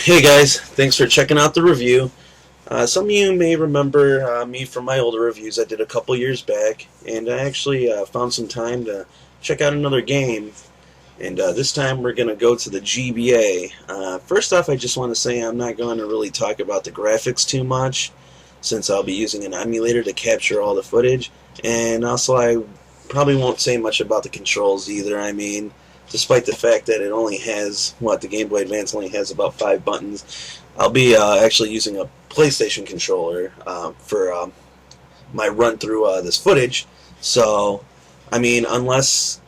Hey guys, thanks for checking out the review. Some of you may remember me from my older reviews I did a couple years back, and I actually found some time to check out another game, and this time we're going to go to the GBA. First off, I just want to say I'm not going to really talk about the graphics too much, since I'll be using an emulator to capture all the footage, and also I probably won't say much about the controls either. I mean, despite the fact that it only has, the Game Boy Advance only has about 5 buttons, I'll be actually using a PlayStation controller for my run through this footage. So, I mean, unless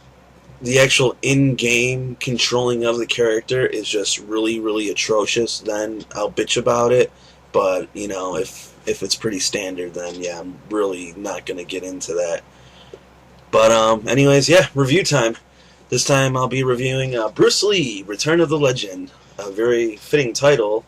the actual in-game controlling of the character is just really, really atrocious, then I'll bitch about it. But, you know, if it's pretty standard, then yeah, I'm really not going to get into that. But anyways, yeah, review time. This time I'll be reviewing Bruce Lee, Return of the Legend. A very fitting title.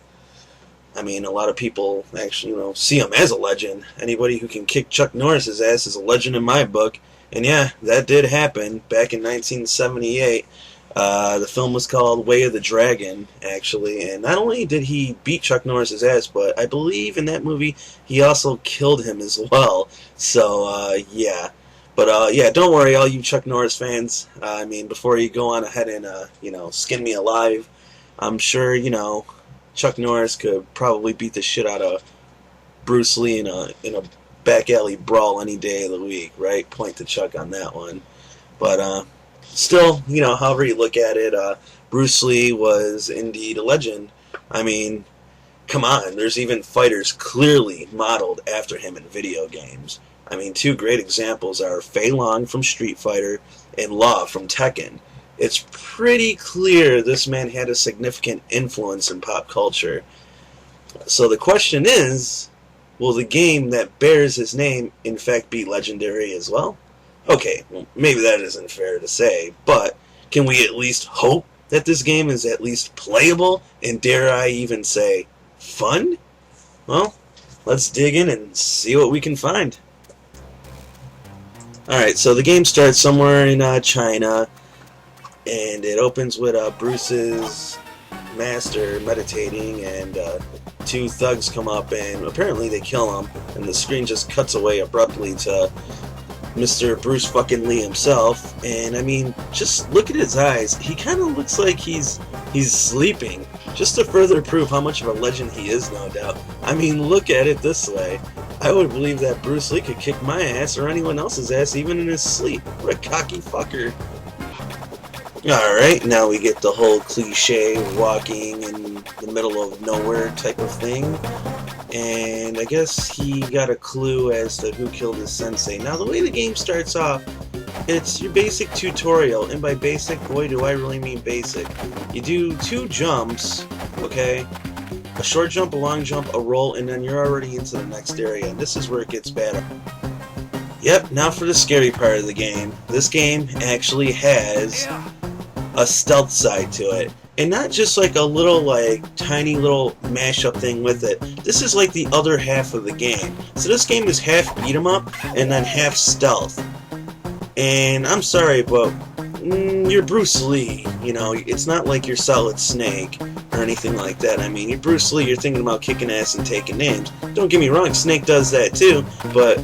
I mean, a lot of people actually, see him as a legend. Anybody who can kick Chuck Norris's ass is a legend in my book. And yeah, that did happen back in 1978. The film was called Way of the Dragon, actually. And not only did he beat Chuck Norris's ass, but I believe in that movie he also killed him as well. So, yeah. But, yeah, don't worry, all you Chuck Norris fans. I mean, before you go on ahead and, skin me alive, I'm sure, Chuck Norris could probably beat the shit out of Bruce Lee in a back alley brawl any day of the week, right? Point to Chuck on that one. But, still, however you look at it, Bruce Lee was indeed a legend. I mean, come on, there's even fighters clearly modeled after him in video games. I mean, two great examples are Fei Long from Street Fighter and Law from Tekken. It's pretty clear this man had a significant influence in pop culture. So the question is, will the game that bears his name in fact be legendary as well? Okay, well, maybe that isn't fair to say, but can we at least hope that this game is at least playable and, dare I even say, fun? Well, let's dig in and see what we can find. Alright, so the game starts somewhere in China, and it opens with Bruce's master meditating, and two thugs come up, and apparently they kill him, and the screen just cuts away abruptly to Mr. Bruce fucking Lee himself. And I mean, just look at his eyes. He kind of looks like he's sleeping, just to further prove how much of a legend he is, no doubt. I mean, look at it this way. I would believe that Bruce Lee could kick my ass or anyone else's ass even in his sleep. What a cocky fucker. Alright, now we get the whole cliche walking in the middle of nowhere type of thing. And I guess he got a clue as to who killed his sensei. Now, the way the game starts off, it's your basic tutorial. And by basic, boy, do I really mean basic. You do 2 jumps, okay? A short jump, a long jump, a roll, and then you're already into the next area. And this is where it gets better. Yep, now for the scary part of the game. This game actually has a stealth side to it. And not just like a little, tiny little mashup thing with it. This is like the other half of the game. So this game is half beat 'em up and then half stealth. And I'm sorry, but you're Bruce Lee. It's not like you're Solid Snake or anything like that. I mean, you're Bruce Lee, you're thinking about kicking ass and taking names. Don't get me wrong, Snake does that too, but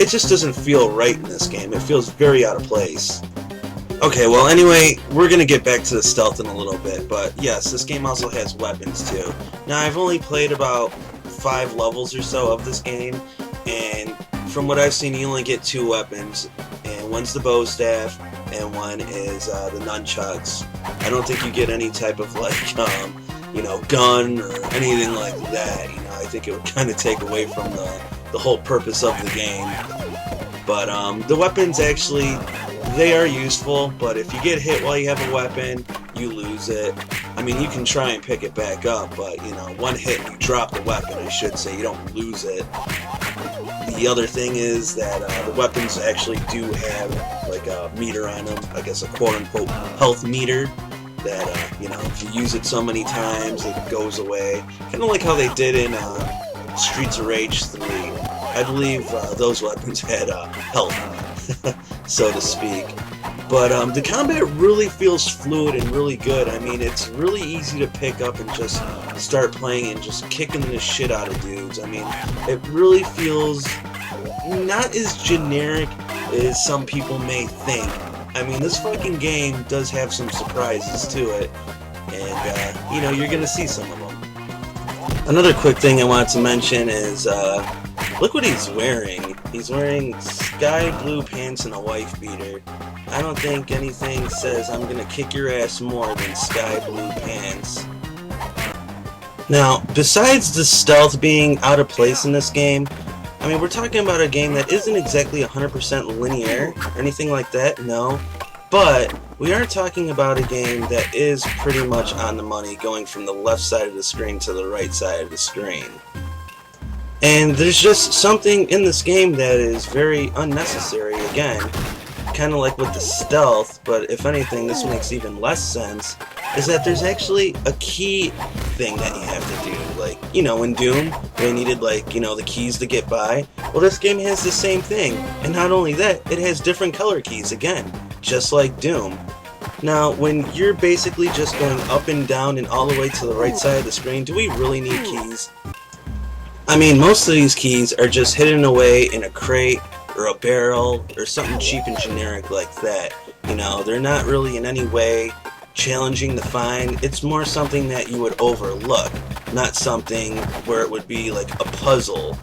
it just doesn't feel right in this game. It feels very out of place. Okay, well, anyway, we're going to get back to the stealth in a little bit, but yes, this game also has weapons too. Now, I've only played about 5 levels or so of this game, and from what I've seen, you only get 2 weapons, and one's the bow staff, and one is the nunchucks. I don't think you get any type of, gun or anything like that. I think it would kind of take away from the whole purpose of the game. But the weapons actually, they are useful, but if you get hit while you have a weapon, you lose it. I mean, you can try and pick it back up, but, one hit and you drop the weapon, I should say. You don't lose it. The other thing is that the weapons actually do have, a meter on them. I guess a quote-unquote health meter that, if you use it so many times, it goes away. Kind of like how they did in Streets of Rage 3. I believe those weapons had health, so to speak. But the combat really feels fluid and really good. I mean, it's really easy to pick up and just start playing and just kicking the shit out of dudes. I mean, it really feels not as generic as some people may think. I mean, this fucking game does have some surprises to it, and you know, you're gonna see some of them. Another quick thing I wanted to mention is look what he's wearing. He's wearing sky blue pants and a wife beater. I don't think anything says I'm gonna kick your ass more than sky blue pants. Now, besides the stealth being out of place in this game, I mean, we're talking about a game that isn't exactly 100% linear or anything like that, no. But we are talking about a game that is pretty much on the money, going from the left side of the screen to the right side of the screen. And there's just something in this game that is very unnecessary, again, kind of like with the stealth, but if anything, this makes even less sense, is that there's actually a key thing that you have to do. Like, you know, in Doom, they needed, like, you know, the keys to get by. Well, this game has the same thing, and not only that, it has different color keys, again, just like Doom. Now, when you're basically just going up and down and all the way to the right side of the screen, do we really need keys? I mean, most of these keys are just hidden away in a crate or a barrel or something cheap and generic like that. You know, they're not really in any way challenging to find. It's more something that you would overlook, not something where it would be like a puzzle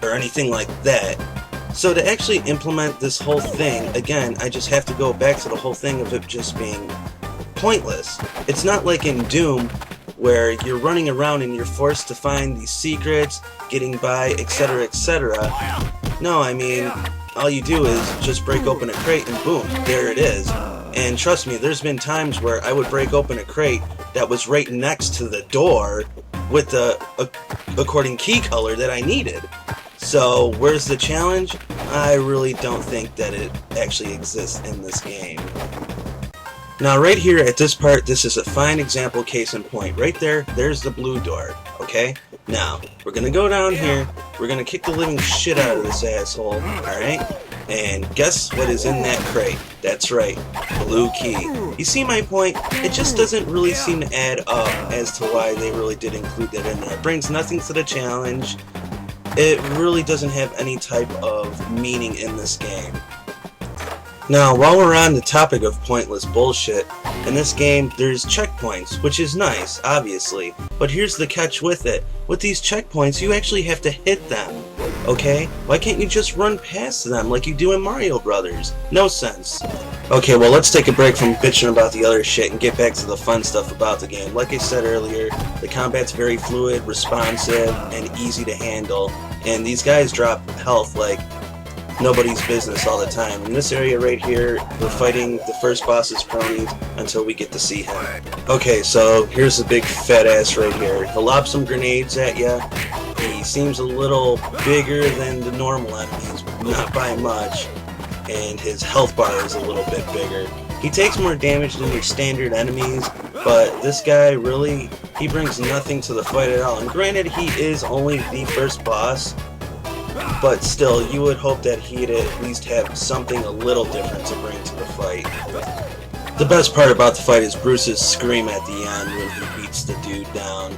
or anything like that. So to actually implement this whole thing, again, I just have to go back to the whole thing of it just being pointless. It's not like in Doom where you're running around and you're forced to find these secrets, getting by, etc., etc. No, I mean, all you do is just break open a crate and boom, there it is. And trust me, there's been times where I would break open a crate that was right next to the door with the according key color that I needed. So, where's the challenge? I really don't think that it actually exists in this game. Now, right here at this part, this is a fine example, case in point. Right there, there's the blue door, okay? Now, we're gonna go down here, we're gonna kick the living shit out of this asshole, alright? And guess what is in that crate? That's right, blue key. You see my point? It just doesn't really seem to add up as to why they really did include that in there. It brings nothing to the challenge. It really doesn't have any type of meaning in this game. Now, while we're on the topic of pointless bullshit, in this game there's checkpoints, which is nice, obviously, but here's the catch with it. With these checkpoints, you actually have to hit them, okay? Why can't you just run past them like you do in Mario Brothers? No sense. Okay, well, let's take a break from bitching about the other shit and get back to the fun stuff about the game. Like I said earlier, the combat's very fluid, responsive, and easy to handle, and these guys drop health like nobody's business all the time. In this area right here, we're fighting the first boss's cronies until we get to see him. Okay, so here's the big fat ass right here. He'll lob some grenades at ya. He seems a little bigger than the normal enemies, but not by much. And his health bar is a little bit bigger. He takes more damage than your standard enemies, but this guy really, he brings nothing to the fight at all. And granted, he is only the first boss, but still, you would hope that he'd at least have something a little different to bring to the fight. The best part about the fight is Bruce's scream at the end when he beats the dude down.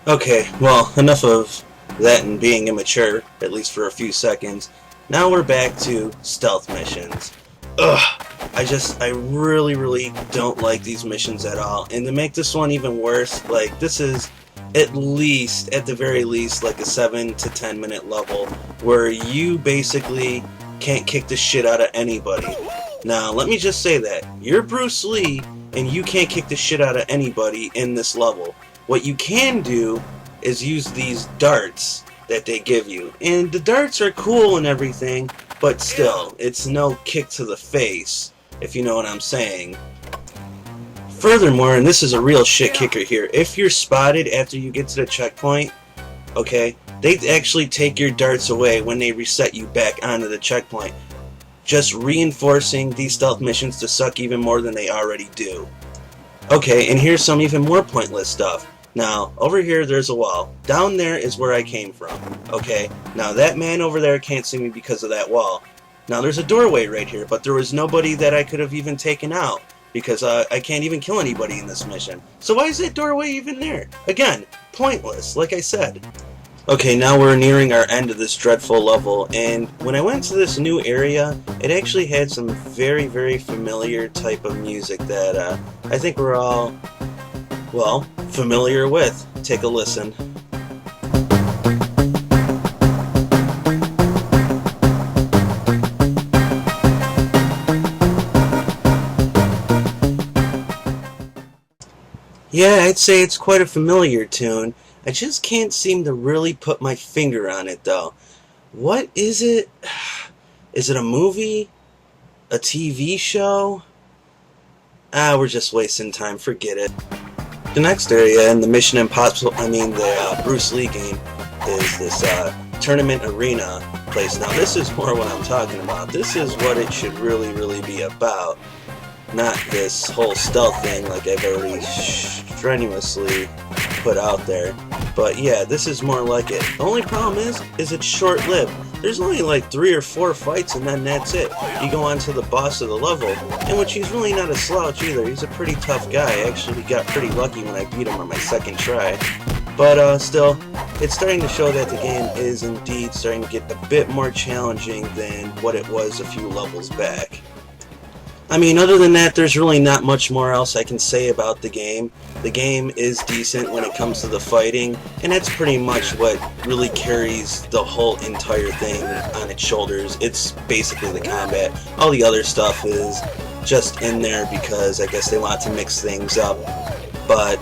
Okay, well, enough of that and being immature, at least for a few seconds. Now we're back to stealth missions. Ugh, I really don't like these missions at all. And to make this one even worse, like, this is at the very least, like a 7 to 10 minute level where you basically can't kick the shit out of anybody. Now, let me just say that. You're Bruce Lee, and you can't kick the shit out of anybody in this level. What you can do is use these darts that they give you. And the darts are cool and everything, but still, it's no kick to the face, if you know what I'm saying. Furthermore, and this is a real shit kicker here, if you're spotted after you get to the checkpoint, okay, they actually take your darts away when they reset you back onto the checkpoint. just reinforcing these stealth missions to suck even more than they already do. Okay, and here's some even more pointless stuff. Now, over here there's a wall. Down there is where I came from. Okay, now that man over there can't see me because of that wall. Now there's a doorway right here, but there was nobody that I could have even taken out, because I can't even kill anybody in this mission. So why is that doorway even there? Again, pointless, like I said. Okay, now we're nearing our end of this dreadful level, and when I went to this new area, it actually had some very, very familiar type of music that I think we're all, well, familiar with. Take a listen. Yeah, I'd say it's quite a familiar tune. I just can't seem to really put my finger on it, though. What is it? Is it a movie? A TV show? Ah, we're just wasting time. Forget it. The next area in the Mission Impossible, the Bruce Lee game, is this tournament arena place. Now, this is more what I'm talking about. This is what it should really be about. Not this whole stealth thing like I've already strenuously put out there. But yeah, this is more like it. The only problem is it's short-lived. There's only like 3 or 4 fights and then that's it. You go on to the boss of the level, in which he's really not a slouch either. He's a pretty tough guy. I actually got pretty lucky when I beat him on my second try. But still, it's starting to show that the game is indeed starting to get a bit more challenging than what it was a few levels back. I mean, other than that, there's really not much more else I can say about the game. The game is decent when it comes to the fighting, and that's pretty much what really carries the whole entire thing on its shoulders. It's basically the combat. All the other stuff is just in there because I guess they want to mix things up. But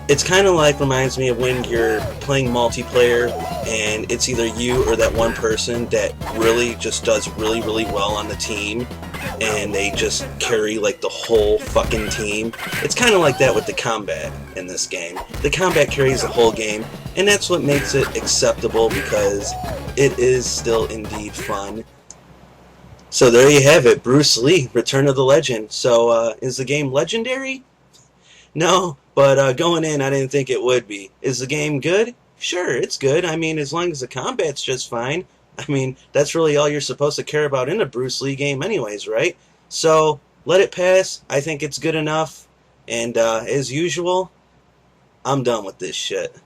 it's kind of like, reminds me of when you're playing multiplayer and it's either you or that one person that really just does really well on the team, and they just carry like the whole fucking team. It's kind of like that with the combat in this game. The combat carries the whole game, and that's what makes it acceptable because it is still indeed fun. So there you have it, Bruce Lee, Return of the Legend. So is the game legendary? No, but going in I didn't think it would be. Is the game good? Sure, it's good. I mean, as long as the combat's just fine. I mean, that's really all you're supposed to care about in a Bruce Lee game anyways, right? So, let it pass. I think it's good enough. And, as usual, I'm done with this shit.